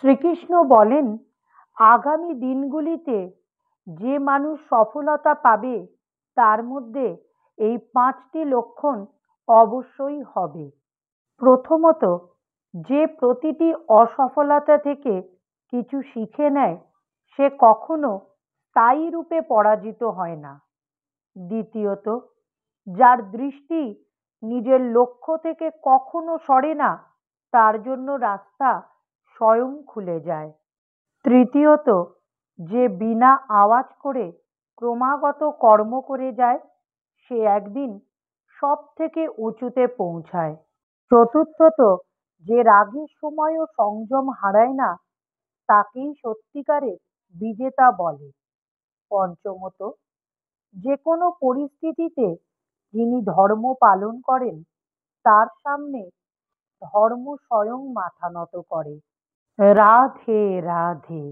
শ্রীকৃষ্ণ বলেন, আগামী দিনগুলিতে যে মানুষ সফলতা পাবে তার মধ্যে এই 5টি লক্ষণ অবশ্যই হবে। প্রথমত, যে প্রতিটি অসফলতা থেকে কিছু শিখে নেয় সে কখনো স্থায়ী রূপে পরাজিত হয় না। দ্বিতীয়ত, যার দৃষ্টি নিজের লক্ষ্য থেকে কখনো সরে না তার জন্য রাস্তা স্বয়ং খুলে যায়। তৃতীয়ত, যে বিনা আওয়াজ করে ক্রমাগত কর্ম করে যায় সে একদিন সব থেকে উঁচুতে পৌঁছায়। চতুর্থত, যে রাগের সময়ও সংযম হারায় না তাকেই সত্যিকারের বিজেতা বলে। পঞ্চমত, যে কোনো পরিস্থিতিতে যিনি ধর্ম পালন করেন তার সামনে ধর্ম স্বয়ং মাথা নত করে। রাধে রাধে।